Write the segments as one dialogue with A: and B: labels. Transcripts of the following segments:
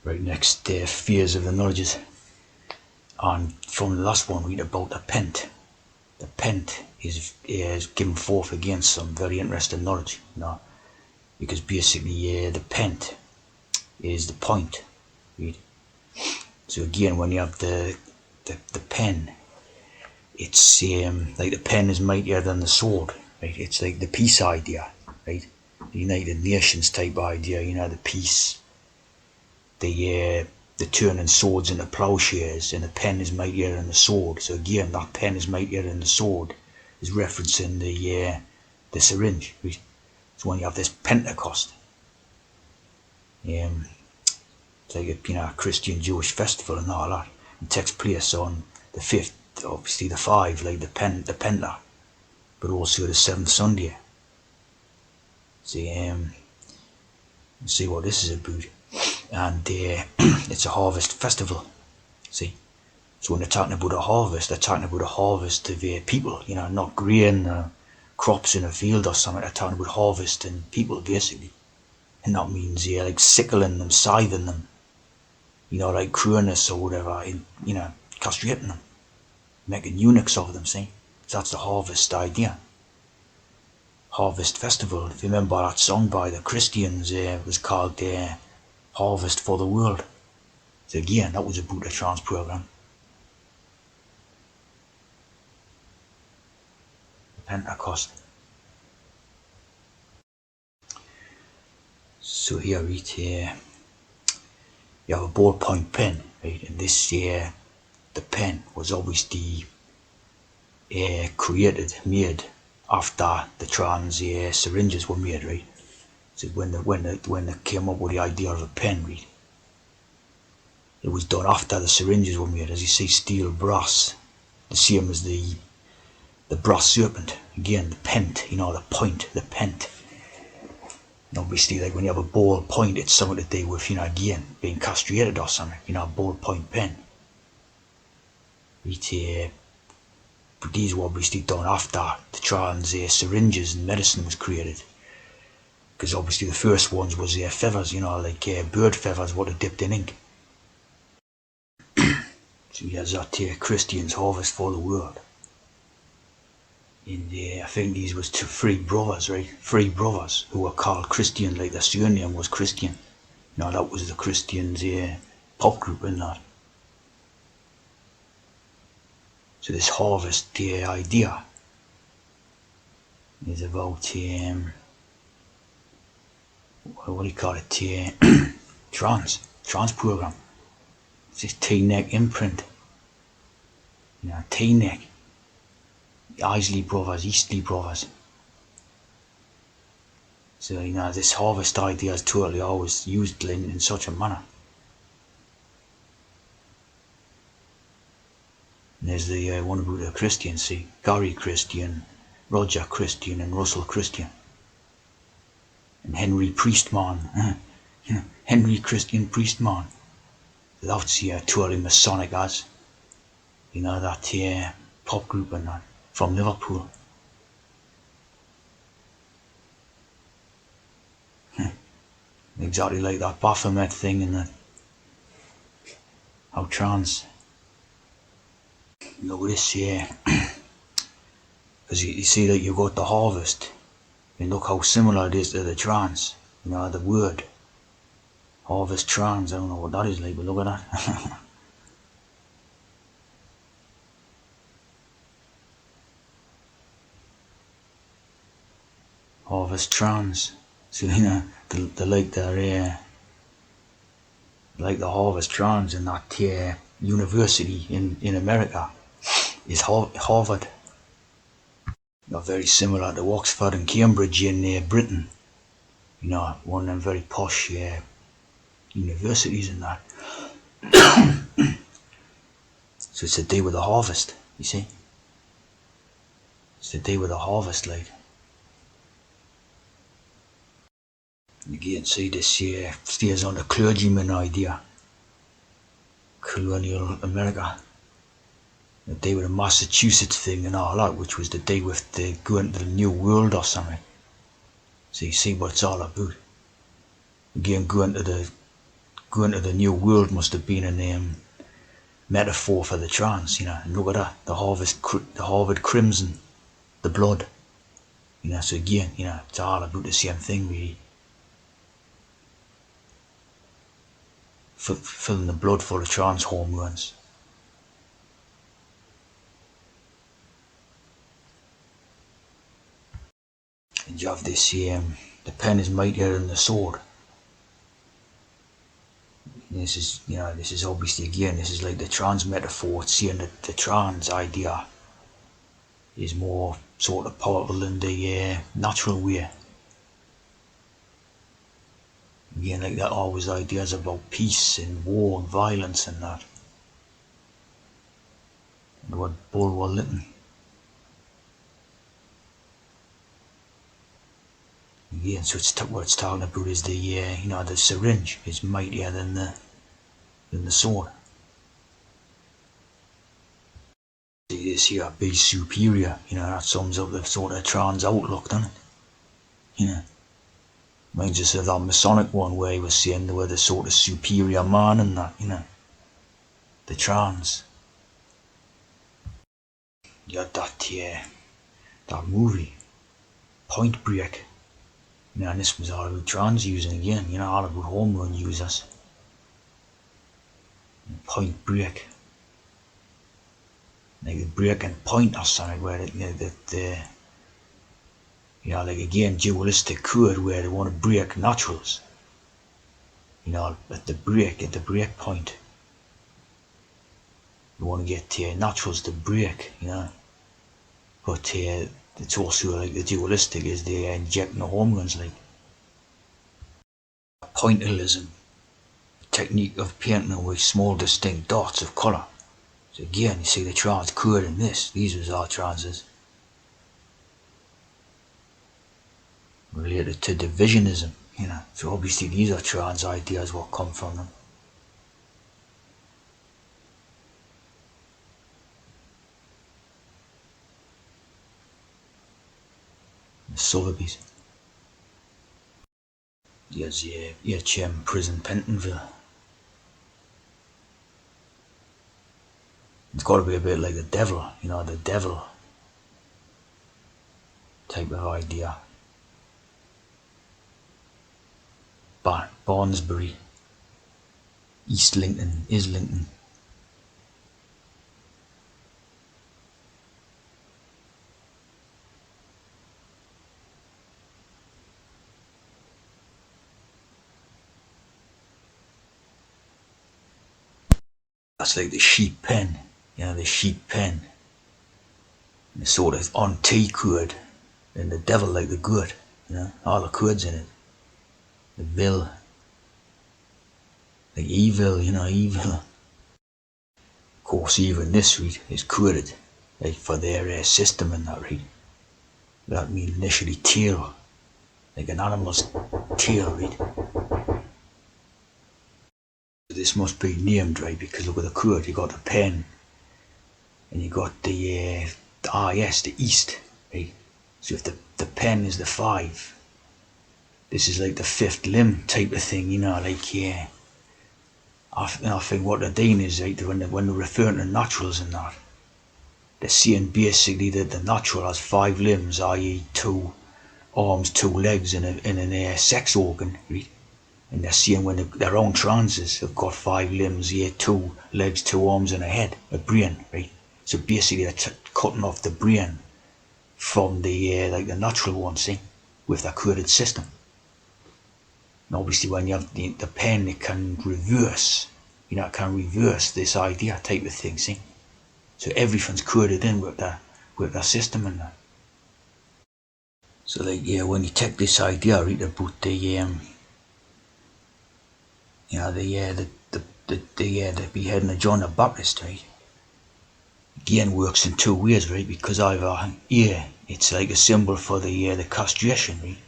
A: Right next, fears of the knowledges. And from the last one, read about the pent. The pent is given forth against some very interesting knowledge, because basically the pent is the point. Right? So again, when you have the pen, it's like the pen is mightier than the sword. Right? It's like the peace idea, right? The United Nations type idea. The peace, the turning swords into plowshares, and the pen is mightier than the sword. So again, that pen is mightier than the sword is referencing the syringe. Right? So when you have this Pentecost, it's like a Christian Jewish festival and all that. It takes place on the 5th, obviously the 5, like the Penta, but also the 7th Sunday. See what this is about. And it's a harvest festival. See, so when they're talking about a harvest, they're talking about a harvest of people. Not grain, crops in a field or something. They're talking about harvesting people basically, and that means like sickling them, scything them. Like cruelness or whatever. Castrating them, making eunuchs of them. See, so that's the harvest idea. Harvest festival. If you remember that song by the Christians, it was called Harvest for the World. So again, that was about a trance program. Pentecost. So here you have a ballpoint pen, right? And this the pen was obviously made after the trans syringes were made, right? So when they came up with the idea of a pen, right, it was done after the syringes were made. As you see, steel, brass, the same as the brass serpent. Again, the pent, the point, the pent. And obviously, like when you have a ball point, it's something to do with, again, being castrated or something. A ballpoint pen. But these were obviously done after the trans syringes and medicine was created. Because obviously the first ones was feathers, like bird feathers, what are dipped in ink. So he has that Christian's harvest for the world. And I think these was 3 brothers, right? 3 brothers who were called Christian, like their surname was Christian. That was the Christians' pop group and that. So this harvest idea is about what do you call it? trance program. It's this T-neck imprint. T-neck. Isley brothers, Eastley brothers. So this harvest idea is totally always used in such a manner. And there's the one about the Christians, see, Gary Christian, Roger Christian, and Russell Christian, and Henry Priestman, Henry Christian Priestman. That's totally Masonic as, that pop group and that from Liverpool. Exactly like that Baphomet thing and that. How trans. Look at this here. Because you see that you've got the harvest. And look how similar it is to the trans. The word. Harvest trans. I don't know what that is like, but look at that. Harvest trans. So the like their like the Harvest trans in that university in America is Harvard. Very similar to Oxford and Cambridge in Britain. One of them very posh universities and that. So it's the day with the harvest, you see. It's the day with the harvest, like. Again, see this stays on the clergyman idea. Colonial America. The day with the Massachusetts thing and all that, which was the day with the going to the New World or something. So you see what it's all about. Again, going to the going to the new world must have been a metaphor for the trance, and look at that, the Harvard crimson, the blood, so again, it's all about the same thing really. Filling the blood full of trance hormones. And you have this, the pen is mightier than the sword. And this is obviously, again, this is like the trans metaphor. It's saying that the trans idea is more sort of powerful than the natural way. Again, like that, always ideas about peace and war and violence and that. And what Bulwer Lytton. Again, so what it's talking about is the syringe is mightier than the sword. This here, be superior, that sums up the sort of trans outlook, doesn't it? Reminds us of that Masonic one where he was saying they were the sort of superior man and that, the trans. You had that movie, Point Break. And this was all about trans using again, all about hormone users. Point Break. Like the breaking point or something where like again dualistic code where they want to break naturals. At the break point. You want to get naturals to break, But it's also like the dualistic is they injecting the hormones like pointillism, technique of painting with small distinct dots of colour. So again, you see the trans code in this. These was all transes. Related to divisionism, So obviously these are trans ideas what come from them. The Sotheby's. There's HM Prison Pentonville. It's got to be a bit like the devil, the devil type of idea. Barnesbury, East Lincoln, Islington. That's like the sheep pen, the sheep pen. And the sort of on T code, and the devil like the good, all the codes in it. The vil, like evil, evil. Of course, even this read is coded, like for their system and that read. That means initially tail, like an animal's tail read. This must be named right because look at the code. You got the pen, and you got the IS, the east, right? So if the pen is the 5, this is like the 5th limb type of thing, like I think what they're doing is right when they're referring to naturals and that, they're saying basically that the natural has 5 limbs, i.e. 2 arms, 2 legs, and an sex organ, right? And they're saying when their own transes have got 5 limbs, 2 legs, 2 arms, and a head, a brain, right? So basically they're cutting off the brain from the like the natural one, see, with the coded system. And obviously when you have the pen, it can reverse, it can reverse this idea type of thing, see. So everything's coded in with the system and that. So like when you take this idea right about the the beheading of John the Baptist, right? Again works in 2 ways, right? Because either it's like a symbol for the castration, right?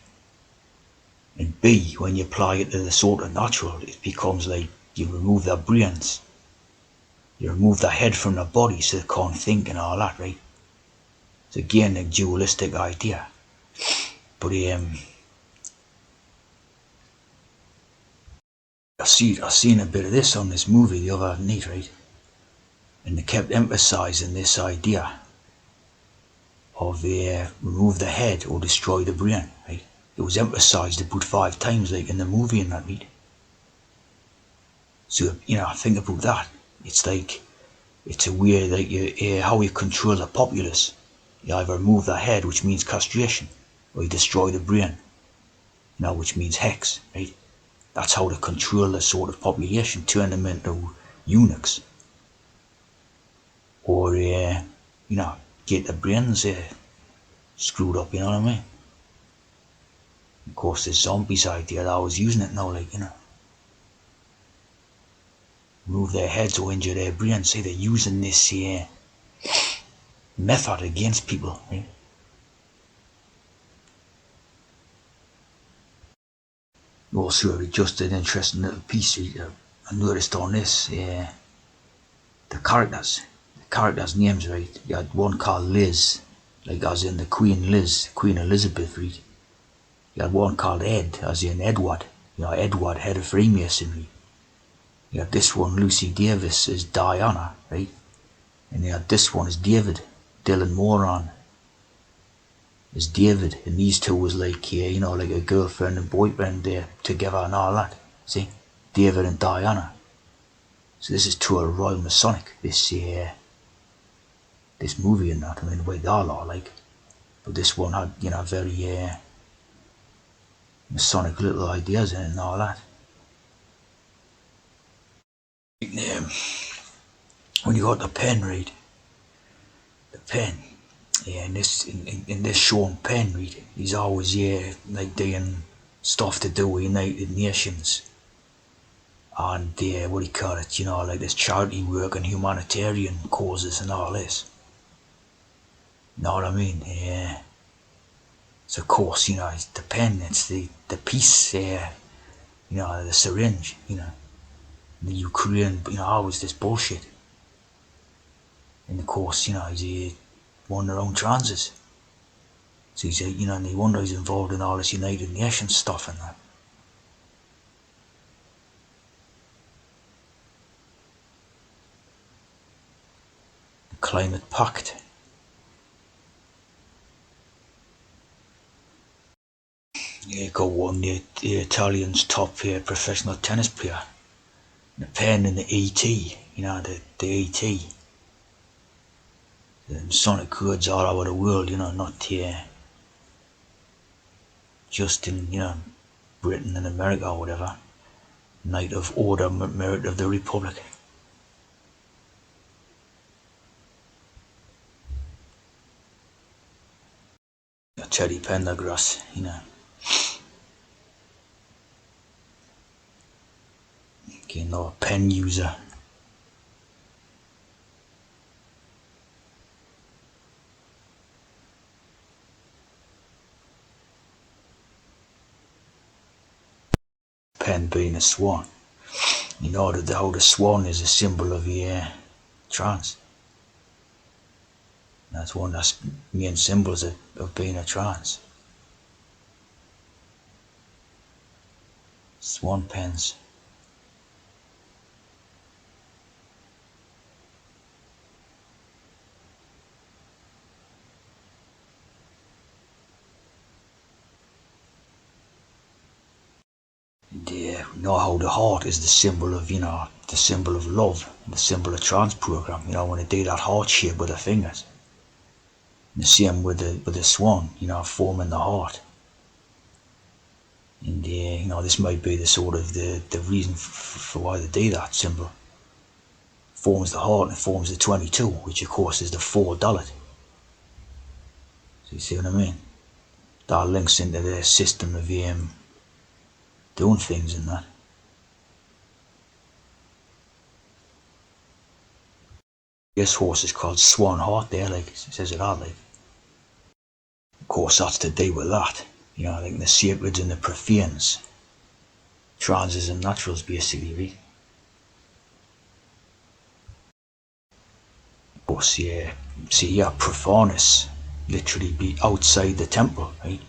A: And B, when you apply it to the sort of natural, it becomes like you remove their brains, you remove their head from their body so they can't think and all that, right? It's again a dualistic idea, but I seen a bit of this on this movie the other night, right? And they kept emphasizing this idea of remove the head or destroy the brain, right? It was emphasized about 5 times, like in the movie and that, right? So think about that. It's like it's a way that how you control the populace. You either remove the head, which means castration, or you destroy the brain, which means hex, right? That's how to control the sort of population, turn them into eunuchs, or get the brains screwed up. You know what I mean? Of course, the zombies idea, I was using it now, like remove their heads or injure their brains. Say they're using this method against people, right? Also, just an interesting little piece I noticed on this. The characters' names, right? You had one called Liz, like as in the Queen Liz, Queen Elizabeth, right? You had one called Ed, as in Edward, Edward, head of Freemasonry. You had this one, Lucy Davis, as Diana, right? And you had this one as David, Dylan Moran as David, and these two was like, like a girlfriend and boyfriend there together and all that. See, David and Diana. So this is true of Royal Masonic. This movie and that. I mean, the way they all are like, but this one had very Masonic little ideas in it and all that. Um, when you got the pen, right? The pen. Yeah, in this Sean Penn, right? He's always like doing stuff to do with United Nations and what do you call it? Like this charity work and humanitarian causes and all this. You know what I mean? Yeah. So of course, it's the pen, it's the piece, the syringe, the Ukraine, always this bullshit. And of course, he's one of their own transes. So he's, and they wonder he's involved in all this United Nations stuff and that. The Climate Pact. Yeah, got one, the Italian's top professional tennis player. The pen and the ET, the ET. The Masonic codes all over the world, not just in, Britain and America or whatever. Knight of Order, Merit of the Republic. Teddy Pendergrass, a pen user. Pen being a swan. How the swan is a symbol of trance. That's one of the main symbols of being a trance. Swan pens. We know how the heart is the symbol of, the symbol of love, the symbol of trance program, when they do that heart shape with their fingers. And the same with the swan, forming the heart. And this might be the sort of the reason for why they do that symbol. Forms the heart and forms the 22, which of course is the $4. So you see what I mean? That links into the system of doing things and that. This horse is called Swan Heart there, like it says it all, like. Of course that's to do with that. Like the sacreds and the profanes. Transes and naturals basically, right? Of course, yeah. See, profanus literally be outside the temple, right?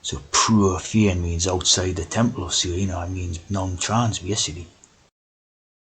A: So profane means outside the temple, so it means non-trans basically.